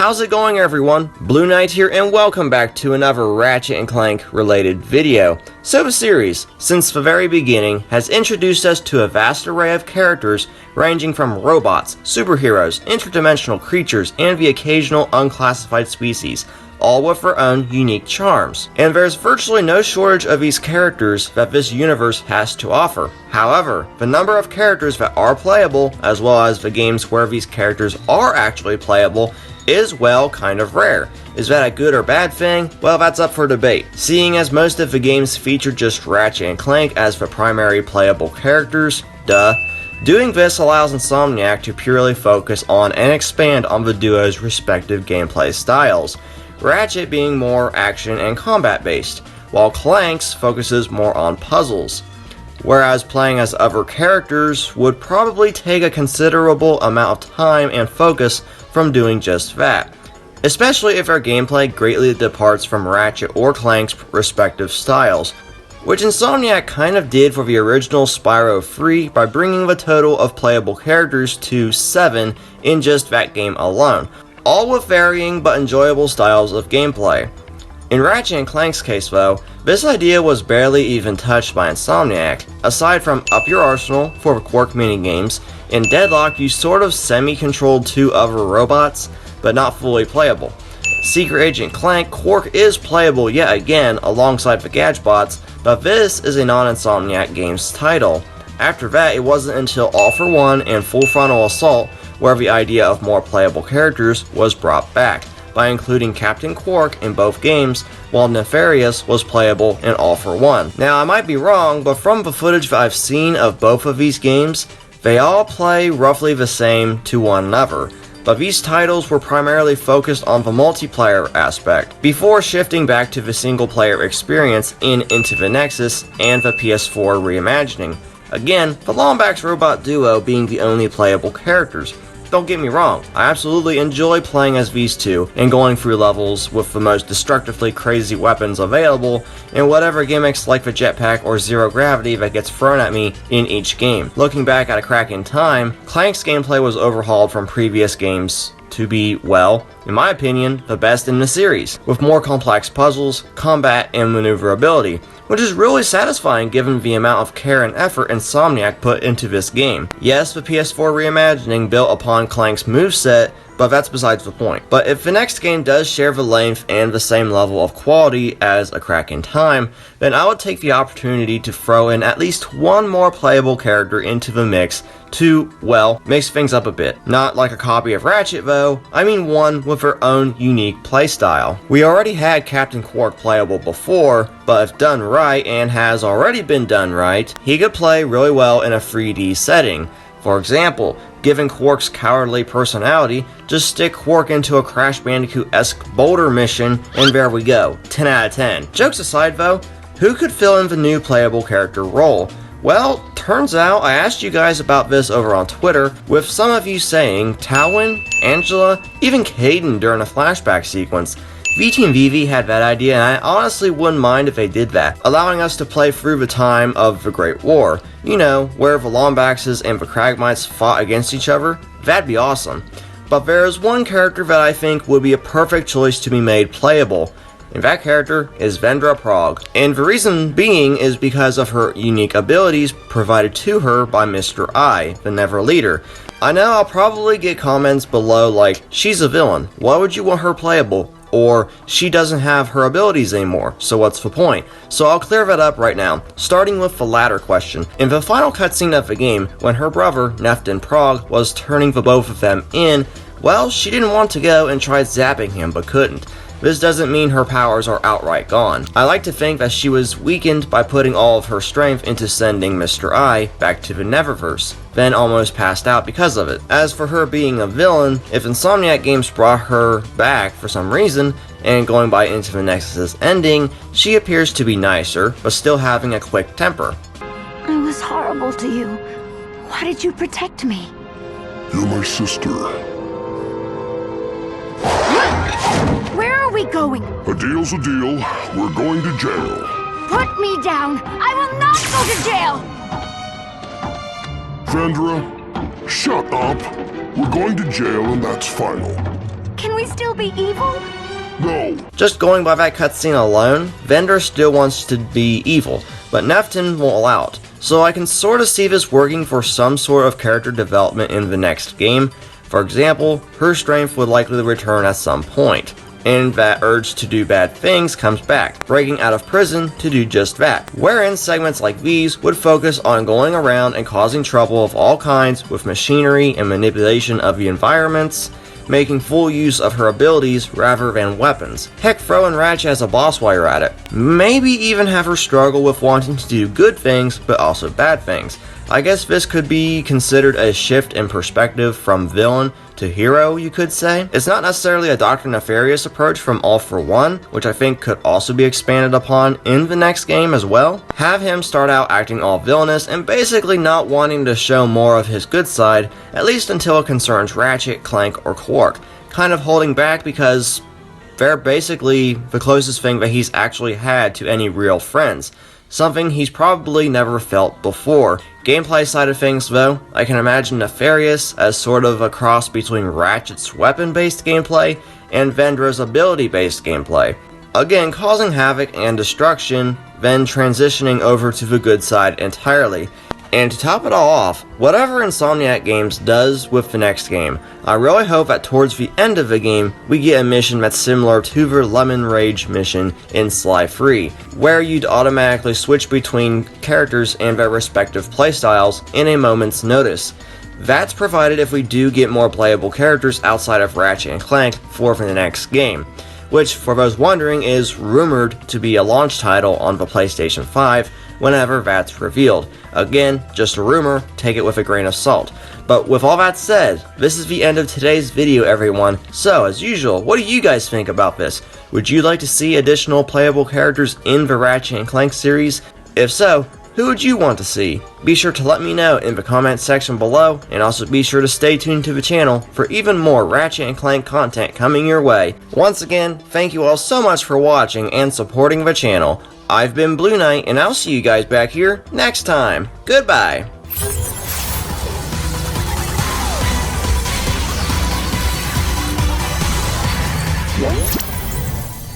How's it going, everyone? Blueknight here, and welcome back to another Ratchet & Clank related video. So the series, since the very beginning, has introduced us to a vast array of characters ranging from robots, superheroes, interdimensional creatures, and the occasional unclassified species, all with their own unique charms. And there's virtually no shortage of these characters that this universe has to offer. However, the number of characters that are playable, as well as the games where these characters are actually playable, is, well, kind of rare. Is that a good or bad thing? Well, that's up for debate. Seeing as most of the games feature just Ratchet and Clank as the primary playable characters, doing this allows Insomniac to purely focus on and expand on the duo's respective gameplay styles, Ratchet being more action and combat based, while Clank's focuses more on puzzles. Whereas playing as other characters would probably take a considerable amount of time and focus from doing just that, especially if our gameplay greatly departs from Ratchet or Clank's respective styles, which Insomniac kind of did for the original Spyro 3 by bringing the total of playable characters to 7 in just that game alone, all with varying but enjoyable styles of gameplay. In Ratchet & Clank's case though, this idea was barely even touched by Insomniac. Aside from Up Your Arsenal for the Quark minigames, in Deadlocked you sort of semi-controlled 2 other robots, but not fully playable. Secret Agent Clank, Quark is playable yet again alongside the Gadgebots, but this is a non-Insomniac game's title. After that, it wasn't until All for One and Full Frontal Assault where the idea of more playable characters was brought back, by including Captain Quark in both games, while Nefarious was playable in All for One. Now, I might be wrong, but from the footage that I've seen of both of these games, they all play roughly the same to one another, but these titles were primarily focused on the multiplayer aspect, before shifting back to the single-player experience in Into the Nexus and the PS4 reimagining. Again, the Lombax robot duo being the only playable characters. Don't get me wrong, I absolutely enjoy playing as these two and going through levels with the most destructively crazy weapons available and whatever gimmicks like the jetpack or zero gravity that gets thrown at me in each game. Looking back at a crack in time, Clank's gameplay was overhauled from previous games to be, well, in my opinion, the best in the series, with more complex puzzles, combat, and maneuverability, which is really satisfying given the amount of care and effort Insomniac put into this game. Yes, the PS4 reimagining built upon Clank's moveset, but that's besides the point. But if the next game does share the length and the same level of quality as A Crack in Time, then I would take the opportunity to throw in at least one more playable character into the mix to, well, mix things up a bit. Not like a copy of Ratchet though, I mean one with her own unique playstyle. We already had Captain Quark playable before, but if done right, and has already been done right, he could play really well in a 3D setting. For example, given Quark's cowardly personality, just stick Quark into a Crash Bandicoot-esque boulder mission, and there we go, 10 out of 10. Jokes aside though, who could fill in the new playable character role? Well, turns out I asked you guys about this over on Twitter, with some of you saying Talwyn, Angela, even Caden during a flashback sequence. VTeam VV had that idea, and I honestly wouldn't mind if they did that, allowing us to play through the time of the Great War. You know, where the Lombaxes and the Kragmites fought against each other. That'd be awesome. But there is one character that I think would be a perfect choice to be made playable, and that character is Vendra Prog. And the reason being is because of her unique abilities provided to her by Mr. I, the Never Leader. I know I'll probably get comments below like, she's a villain, why would you want her playable? Or, she doesn't have her abilities anymore, so what's the point? So I'll clear that up right now, starting with the latter question. In the final cutscene of the game, when her brother, Nefton Prog, was turning the both of them in, well, she didn't want to go and tried zapping him, but couldn't. This doesn't mean her powers are outright gone. I like to think that she was weakened by putting all of her strength into sending Mr. I back to the Neververse, then almost passed out because of it. As for her being a villain, if Insomniac Games brought her back for some reason, and going by Into the Nexus' ending, she appears to be nicer, but still having a quick temper. I was horrible to you. Why did you protect me? You're my sister. Where are we going? A deal's a deal. We're going to jail. Put me down! I will not go to jail! Vendra, shut up. We're going to jail and that's final. Can we still be evil? No. Just going by that cutscene alone, Vendor still wants to be evil, but Nefton won't allow it. So I can sort of see this working for some sort of character development in the next game. For example, her strength would likely return at some point, and that urge to do bad things comes back, breaking out of prison to do just that, wherein segments like these would focus on going around and causing trouble of all kinds with machinery and manipulation of the environments, making full use of her abilities rather than weapons. Heck, throw in Ratchet as a boss while you're at it. Maybe even have her struggle with wanting to do good things, but also bad things. I guess this could be considered a shift in perspective from villain to hero, you could say. It's not necessarily a Dr. Nefarious approach from All for One, which I think could also be expanded upon in the next game as well. Have him start out acting all villainous and basically not wanting to show more of his good side, at least until it concerns Ratchet, Clank, or Quark, kind of holding back because they're basically the closest thing that he's actually had to any real friends. Something he's probably never felt before. Gameplay side of things though, I can imagine Nefarious as sort of a cross between Ratchet's weapon-based gameplay and Vendra's ability-based gameplay. Again, causing havoc and destruction, then transitioning over to the good side entirely. And to top it all off, whatever Insomniac Games does with the next game, I really hope that towards the end of the game, we get a mission that's similar to the Lemon Rage mission in Sly 3, where you'd automatically switch between characters and their respective playstyles in a moment's notice. That's provided if we do get more playable characters outside of Ratchet and Clank for the next game, which, for those wondering, is rumored to be a launch title on the PlayStation 5 whenever that's revealed. Again, just a rumor, take it with a grain of salt. But with all that said, this is the end of today's video, everyone. So, as usual, what do you guys think about this? Would you like to see additional playable characters in the Ratchet and Clank series? If so, who would you want to see? Be sure to let me know in the comments section below, and also be sure to stay tuned to the channel for even more Ratchet and Clank content coming your way. Once again, thank you all so much for watching and supporting the channel. I've been Blueknight, and I'll see you guys back here next time. Goodbye! Yes.